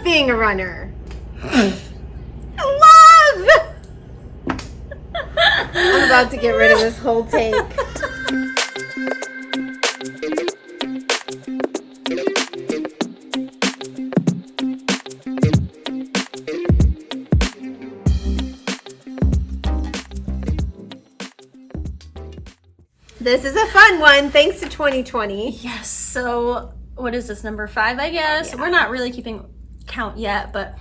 being a runner. Love! I'm about to get rid of this whole take. This is a fun one, thanks to 2020. Yes, so what is this, number 5, I guess? Yeah. We're not really keeping count yet, but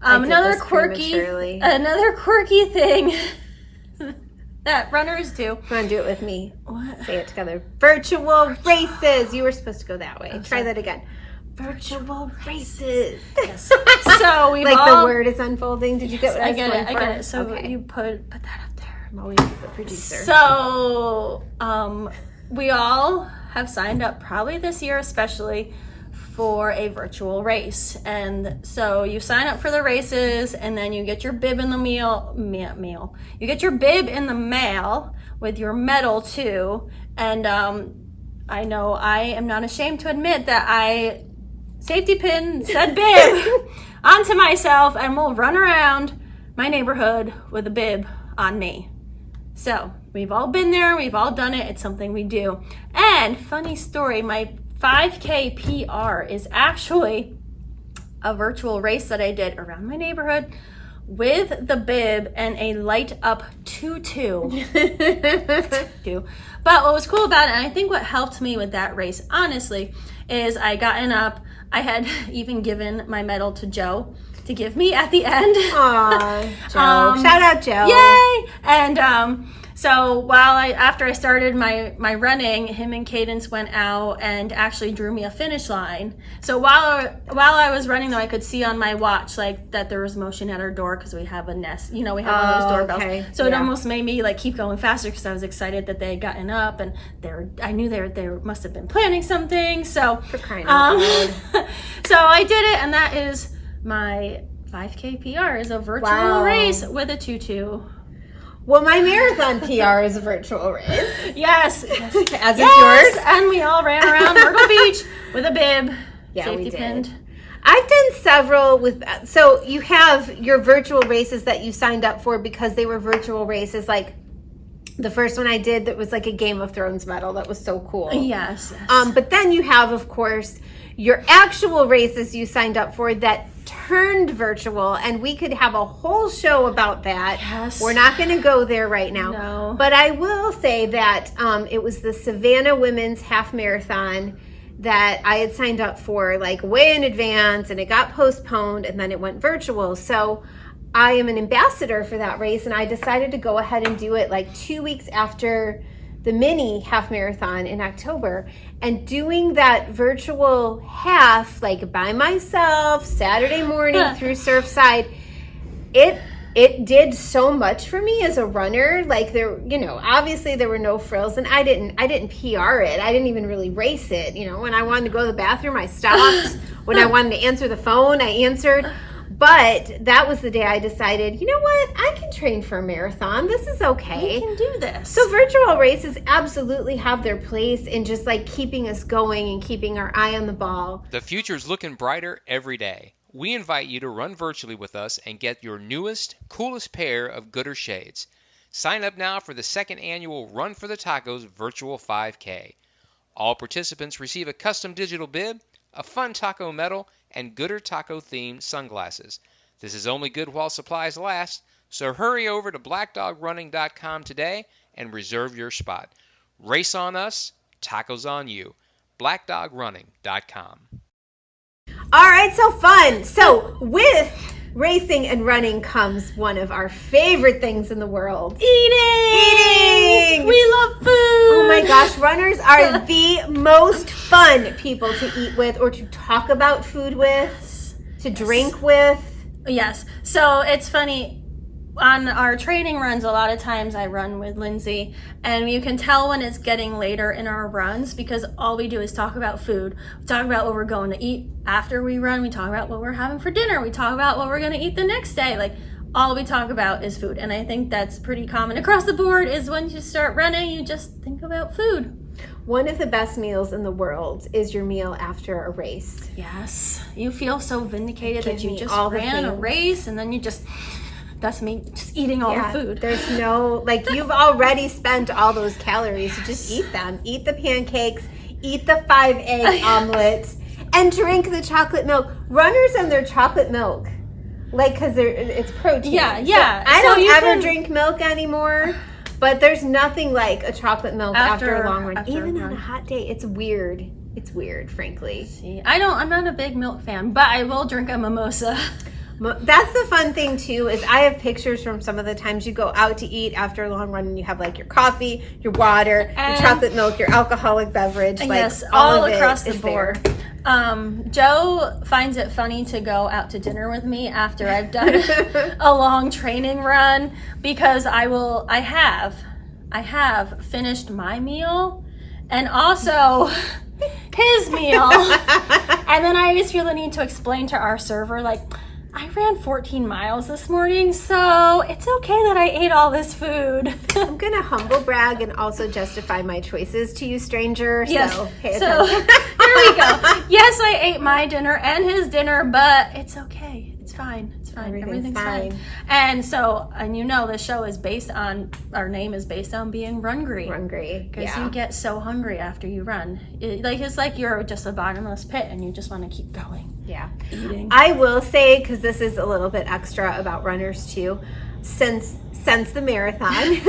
another quirky thing that runners do. Come on, do it with me. What? Say it together. Virtual races. You were supposed to go that way. Try that again. Virtual Races. Yes. So we've Like all... the word is unfolding. Did you get what I was get going it. for? I get it. So okay. you put that up there. I'm always the producer. So we all have signed up, probably this year especially, for a virtual race. And so you sign up for the races, and then you get your bib in the meal. You get your bib in the mail with your medal too. And I know I am not ashamed to admit that I safety pin said bib onto myself and will run around my neighborhood with a bib on me. So we've all been there, we've all done it, it's something we do. And funny story, my 5K PR is actually a virtual race that I did around my neighborhood with the bib and a light up tutu. But what was cool about it, and I think what helped me with that race, honestly, is I gotten up, I had even given my medal to Joe to give me at the end. Aw, Joe. Shout out, Joe. Yay! And so after I started my running, him and Cadence went out and actually drew me a finish line. So while I was running, though, I could see on my watch like that there was motion at our door because we have a nest. You know, we have one of those doorbells. Okay. So it almost made me like keep going faster because I was excited that they had gotten up, and I knew they must have been planning something. So For crying out loud. so I did it, and that is my 5K PR is a virtual race with a tutu. Well, my marathon PR is a virtual race. Yes. As is yours. And we all ran around Myrtle Beach with a bib. Yeah, safety we did. pinned. I've done several with, so you have your virtual races that you signed up for because they were virtual races. Like the first one I did that was like a Game of Thrones medal. That was so cool. Yes. But then you have, of course, your actual races you signed up for that turned virtual, and we could have a whole show about that. Yes. We're not going to go there right now. No. But I will say that it was the Savannah Women's Half Marathon that I had signed up for like way in advance, and it got postponed, and then it went virtual. So I am an ambassador for that race, and I decided to go ahead and do it like 2 weeks after the mini half marathon in October. And doing that virtual half like by myself Saturday morning through Surfside, it did so much for me as a runner. Like there, you know, obviously there were no frills, and I didn't PR it. I didn't even really race it. You know, when I wanted to go to the bathroom, I stopped. When I wanted to answer the phone, I answered. But that was the day I decided, you know what? I can train for a marathon. This is okay. We can do this. So virtual races absolutely have their place in just like keeping us going and keeping our eye on the ball. The future's looking brighter every day. We invite you to run virtually with us and get your newest, coolest pair of Gooder shades. Sign up now for the second annual Run for the Tacos Virtual 5K. All participants receive a custom digital bib, a fun taco medal, and Gooder taco-themed sunglasses. This is only good while supplies last, so hurry over to blackdogrunning.com today and reserve your spot. Race on us, tacos on you. blackdogrunning.com. All right, so fun. So with racing and running comes one of our favorite things in the world. Eating! We love food! Oh my gosh, runners are the most fun people to eat with or to talk about food with, to drink with. Yes. So it's funny. On our training runs, a lot of times I run with Lindsay, and you can tell when it's getting later in our runs because all we do is talk about food. We talk about what we're going to eat after we run. We talk about what we're having for dinner. We talk about what we're going to eat the next day. Like, all we talk about is food. And I think that's pretty common across the board is when you start running, you just think about food. One of the best meals in the world is your meal after a race. Yes. You feel so vindicated that you me just all the ran a things. race, and then that's me just eating all the food. There's no, like, you've already spent all those calories. You just eat them. Eat the pancakes, eat the 5-egg omelets, and drink the chocolate milk. Runners and their chocolate milk, like, because it's protein. Yeah. So I don't ever can drink milk anymore, but there's nothing like a chocolate milk after a long run. after Even a on run. a hot day, it's weird. It's weird, frankly. See, I'm not a big milk fan, but I will drink a mimosa. That's the fun thing too, is I have pictures from some of the times you go out to eat after a long run and you have like your coffee, your water, your chocolate milk, your alcoholic beverage. Like, yes, all of across it the is board. there. Joe finds it funny to go out to dinner with me after I've done a long training run, because I have finished my meal and also his meal. And then I always feel the need to explain to our server, like, I ran 14 miles this morning, so it's okay that I ate all this food. I'm going to humble brag and also justify my choices to you, stranger. Yes. So, pay So attention. here we go. Yes, I ate my dinner and his dinner, but it's okay. It's fine. It's fine. Everything's Everything's fine. fine. And so, and you know, this show is based on, our name is based on being Rungry. Rungry. Because Yeah. you get so hungry after you run. It's like you're just a bottomless pit and you just want to keep going. Yeah. Eating. I will say, because this is a little bit extra about runners too, since the marathon,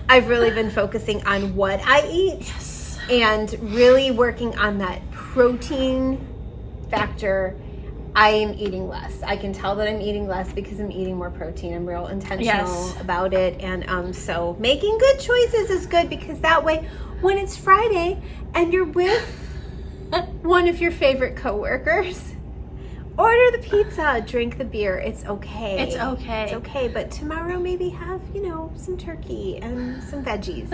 I've really been focusing on what I eat. Yes. And really working on that protein factor. I am eating less. I can tell that I'm eating less because I'm eating more protein. I'm real intentional about it. And so making good choices is good, because that way when it's Friday and you're with one of your favorite coworkers, order the pizza, drink the beer. It's okay. It's okay. It's okay. But tomorrow maybe have, some turkey and some veggies.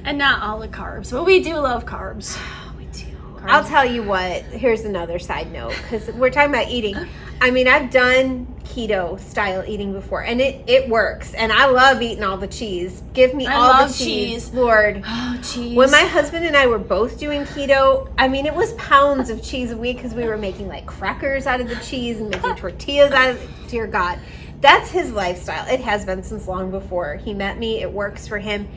And not all the carbs. But we do love carbs. We do. I'll tell you what, here's another side note, because we're talking about eating. I mean, I've done keto style eating before, and it works. And I love eating all the cheese. Give me all the cheese. Lord. Oh, cheese. When my husband and I were both doing keto, I mean, it was pounds of cheese a week, because we were making like crackers out of the cheese and making tortillas out of it. Dear God. That's his lifestyle. It has been since long before he met me. It works for him.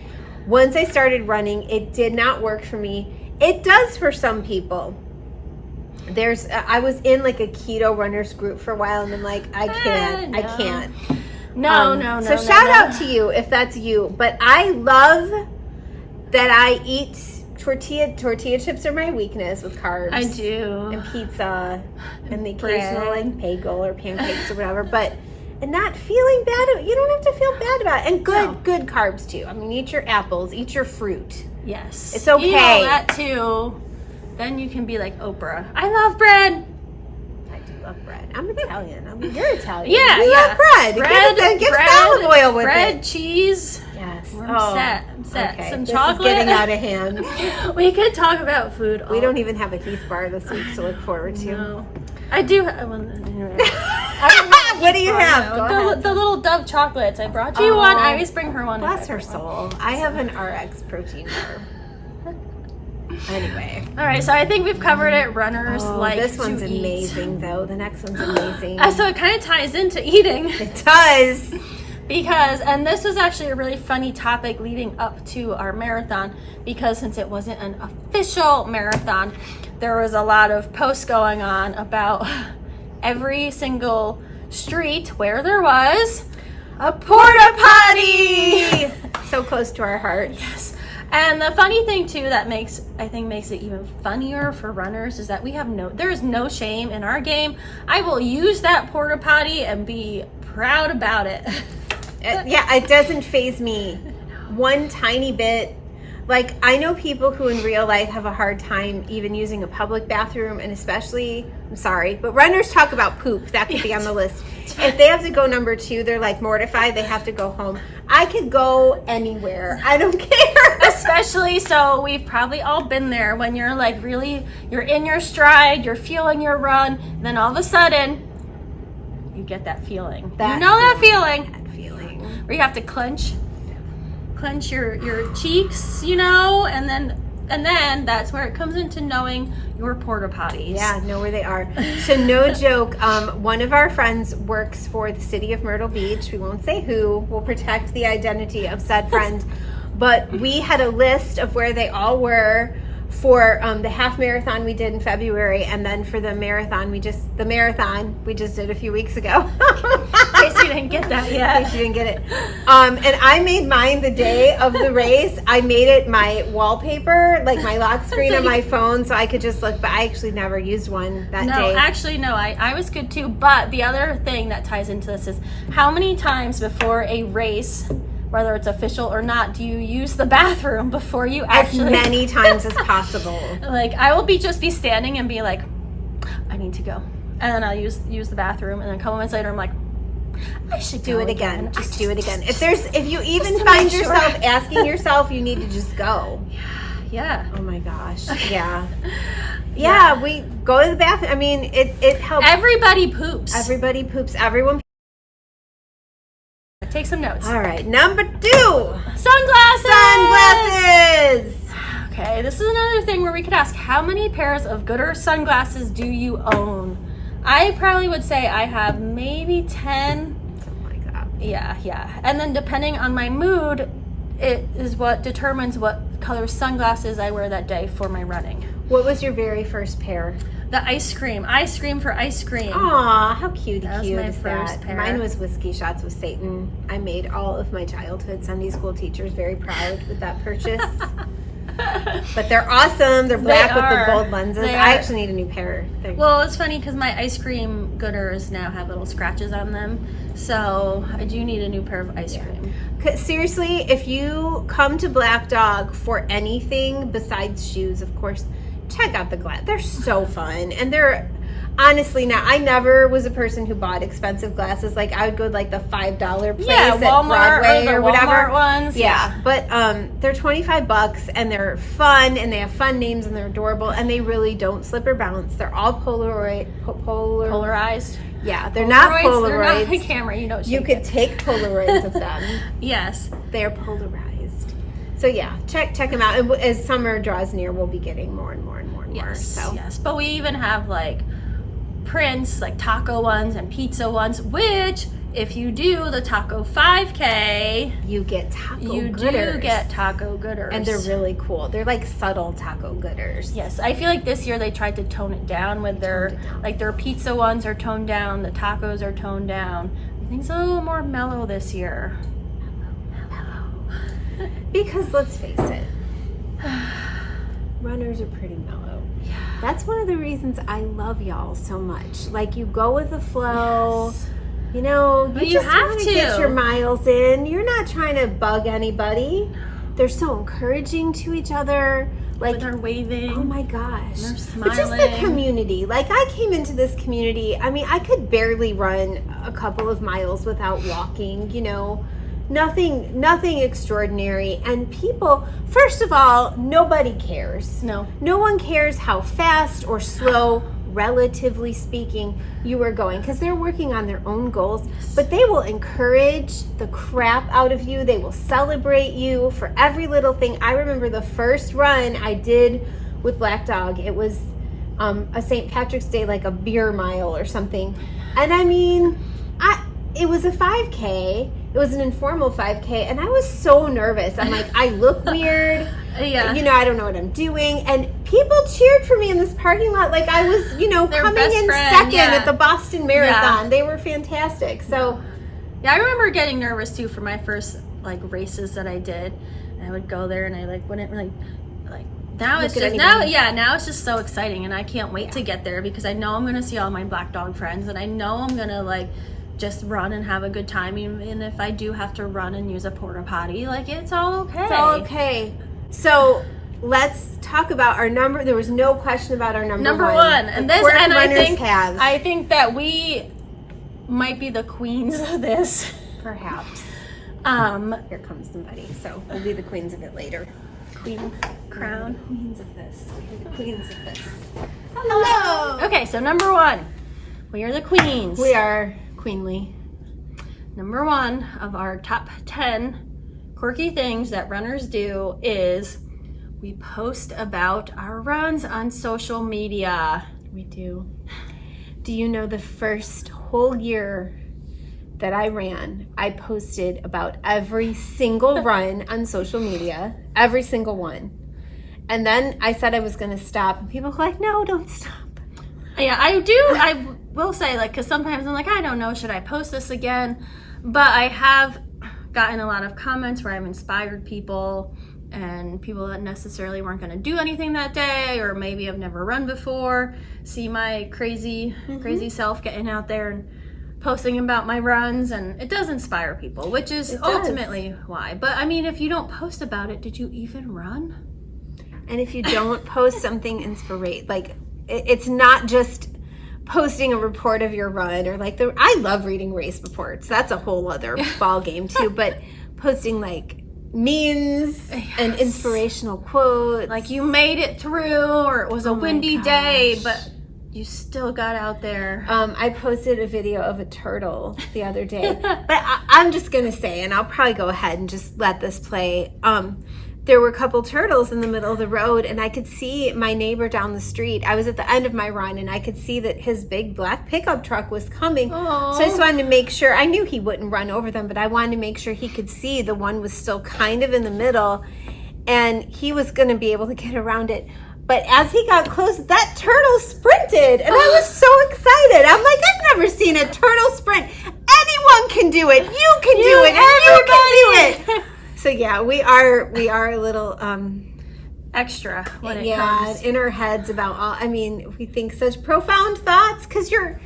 Once I started running, it did not work for me. It does for some people. I was in like a keto runners group for a while, and I'm like, I can't. No. So shout out to you if that's you. But I love that I eat tortilla chips are my weakness with carbs. I do. And pizza and the Bread. occasional like bagel or pancakes or whatever. And not feeling bad. You don't have to feel bad about it. And good carbs too. I mean, eat your apples, eat your fruit. Yes. It's okay. Eat all that too. Then you can be like Oprah. I love bread. I do love bread. I'm Italian. I mean, you're Italian. Yeah, you love bread. Get olive oil with bread, it. cheese. Yes. I'm set. Okay. Some This chocolate. is getting out of hand. We could talk about food. We don't even have a Heath bar this week to look forward to. No. I do. Anyway. What do you have? Go ahead. The little Dove chocolates. I brought you one. I always bring her one. Bless her soul. I have an RX protein bar. Anyway. All right, so I think we've covered it. Runners like this one's to eat. amazing, though. The next one's amazing. So it kind of ties into eating. It does. Because, and this was actually a really funny topic leading up to our marathon, because since it wasn't an official marathon, there was a lot of posts going on about every single street where there was a porta potty. So close to our hearts. Yes. And the funny thing too that makes it even funnier for runners is that there is no shame in our game. I will use that porta potty and be proud about it. Yeah, it doesn't faze me one tiny bit. Like, I know people who in real life have a hard time even using a public bathroom, and especially, I'm sorry, but runners talk about poop. That could be on the list. If they have to go number 2, they're like mortified. They have to go home. I could go anywhere. I don't care. Especially, so we've probably all been there when you're like really, you're in your stride, you're feeling your run, and then all of a sudden, you get that feeling. That feeling. Where you have to clench clench your cheeks, you know, and then that's where it comes into knowing your porta potties. Yeah, know where they are. So no joke, one of our friends works for the city of Myrtle Beach. We won't say who. We'll protect the identity of said friend. But we had a list of where they all were for the half marathon we did in February, and then for the marathon we just did a few weeks ago. In case you didn't get that yet. In case you didn't get it. And I made mine the day of the race. I made it my wallpaper, like my lock screen on my phone, so I could just look, but I actually never used one that day. Actually, no, I was good too. But the other thing that ties into this is how many times before a race, whether it's official or not, do you use the bathroom before you actually... As many times as possible. Like, I will just be standing and be like, I need to go. And then I'll use the bathroom, and then a couple minutes later I'm like, I should do it again. Just do it again. If you even to find make sure. yourself asking yourself, you need to just go. Yeah. Oh my gosh. Yeah. Yeah, we go to the bathroom. I mean, it helps. Everybody poops. Everybody poops. Everyone. Take some notes. All right, number 2. Sunglasses! Sunglasses! Okay, this is another thing where we could ask, how many pairs of Gooder sunglasses do you own? I probably would say I have maybe 10. Something like that. Yeah. And then depending on my mood, it is what determines what color sunglasses I wear that day for my running. What was your very first pair? The ice cream for ice cream. Aw, how cute That was cute my is first that? pair. Mine was Whiskey Shots with Satan. I made all of my childhood Sunday school teachers very proud with that purchase. But they're awesome. They're black with the gold lenses. I actually need a new pair. Well, it's funny because my ice cream Gooders now have little scratches on them. So I do need a new pair of ice cream. Seriously, if you come to Black Dog for anything besides shoes, of course, check out the glass. They're so fun. And they're honestly, now I never was a person who bought expensive glasses. Like I would go to like the $5 place at Walmart Broadway or or whatever. Walmart ones. Yeah. But they're $25 and they're fun and they have fun names and they're adorable and they really don't slip or bounce. They're all Polarized. Yeah, they're not Polaroids. They're not the camera, you know. You could take Polaroids of them. Yes. They're polarized. So yeah, check them out. And as summer draws near, we'll be getting more and more. Yes. But we even have like prints, like taco ones and pizza ones, which if you do the taco 5K, you get taco you gooders. do get taco gooders. And they're really cool. They're like subtle taco gooders. Yes, I feel like this year they tried to tone it down with their pizza ones are toned down, the tacos are toned down. I think it's a little more mellow this year. Mellow. Because let's face it, runners are pretty mellow. Yeah. That's one of the reasons I love y'all so much. Like you go with the flow. Yes. You know, you just have want to get your miles in. You're not trying to bug anybody. They're so encouraging to each other. Like they're waving. Oh my gosh. They're smiling. But just the community. Like I came into this community. I mean, I could barely run a couple of miles without walking, you know. Nothing extraordinary. And people, first of all, nobody cares. No one cares how fast or slow, relatively speaking, you are going, because they're working on their own goals. But they will encourage the crap out of you. They will celebrate you for every little thing. I remember the first run I did with Black Dog. It was a St. Patrick's Day, like a beer mile or something. And I mean, it was a 5K. It was an informal 5K, and I was so nervous. I'm like, I look weird. Yeah. You know, I don't know what I'm doing. And people cheered for me in this parking lot like I was, you know, Their coming in friend, second at the Boston Marathon. Yeah. They were fantastic. So, yeah, I remember getting nervous too for my first like races that I did. And I would go there and I like wouldn't really like. Now it's just now it's just so exciting, and I can't wait to get there because I know I'm gonna see all my Black Dog friends, and I know I'm gonna like just run and have a good time, even if I do have to run and use a porta potty. Like it's all okay. It's all okay. So let's talk about our number. There was no question about our number one. And this, and I think that we might be the queens of this. Perhaps. Here comes somebody. So we'll be the queens of it later. Queen crown. Queens of this. We're the queens of this. Hello. Okay, so number one, we are the queens. We are queenly. Number one of our top 10 quirky things that runners do is we post about our runs on social media. We do. Do you know the first whole year that I ran, I posted about every single run on social media, every single one. And then I said I was going to stop, and people were like, no, don't stop. Yeah, I will say, like, because sometimes I'm like, I don't know, should I post this again? But I have gotten a lot of comments where I've inspired people, and people that necessarily weren't going to do anything that day, or maybe have never run before, see my crazy self getting out there and posting about my runs, and it does inspire people, which is ultimately why. But I mean, if you don't post about it, did you even run? And if you don't post something it's not just posting a report of your run, or like I love reading race reports. That's a whole other ball game too. But posting like memes and inspirational quotes, like you made it through, or it was a windy day, but you still got out there. I posted a video of a turtle the other day, but I'm just gonna say, and I'll probably go ahead and just let this play. There were a couple turtles in the middle of the road, and I could see my neighbor down the street. I was at the end of my run, and I could see that his big black pickup truck was coming. Aww. So I just wanted to make sure. I knew he wouldn't run over them, but I wanted to make sure he could see the one was still kind of in the middle, and he was going to be able to get around it. But as he got close, that turtle sprinted, and I was so excited. I'm like, I've never seen a turtle sprint. Anyone can do it. You can do it. And you can do it. So yeah, we are a little extra when it comes. In our heads about all. I mean, we think such profound thoughts because you're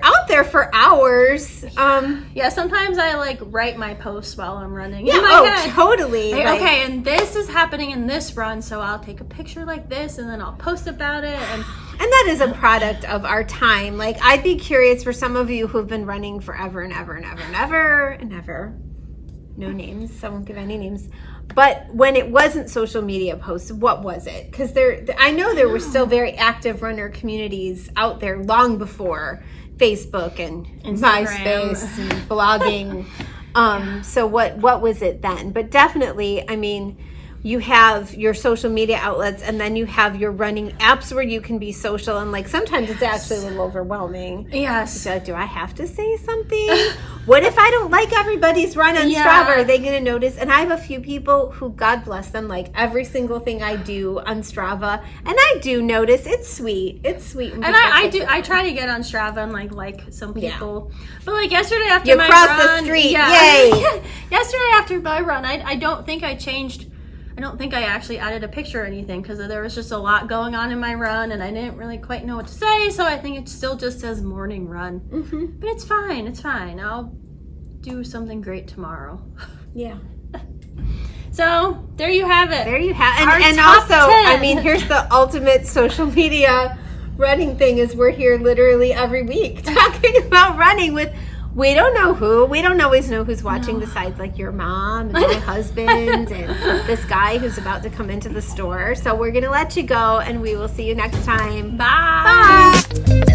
out there for hours. Yeah, sometimes I like write my posts while I'm running. Yeah, in my head. Totally. Like, okay, and this is happening in this run, so I'll take a picture like this, and then I'll post about it. And that is a product of our time. Like, I'd be curious for some of you who've been running forever and ever and ever and ever and ever. No names, so I won't give any names. But when it wasn't social media posts, what was it? Because I know there were still very active runner communities out there long before Facebook and Instagram. MySpace and blogging. So what was it then? But definitely, I mean, you have your social media outlets, and then you have your running apps where you can be social, and like sometimes it's actually a little overwhelming. Yes. So do I have to say something? What if I don't like everybody's run on Strava? Are they going to notice? And I have a few people who, God bless them, like every single thing I do on Strava, and I do notice. It's sweet. It's sweet. And I try to get on Strava and like some people. Yeah. But like yesterday after you my crossed run, the street. Yeah. Yay! Yesterday after my run, I don't think I changed. I don't think I actually added a picture or anything because there was just a lot going on in my run, and I didn't really quite know what to say, so I think it still just says morning run. Mm-hmm. But it's fine. It's fine. I'll do something great tomorrow. Yeah. So there you have it. There you have it. And also, 10. I mean, here's the ultimate social media running thing is we're here literally every week talking about running with... We don't know who. We don't always know who's watching besides like your mom and my husband and this guy who's about to come into the store. So we're going to let you go, and we will see you next time. Bye. Bye.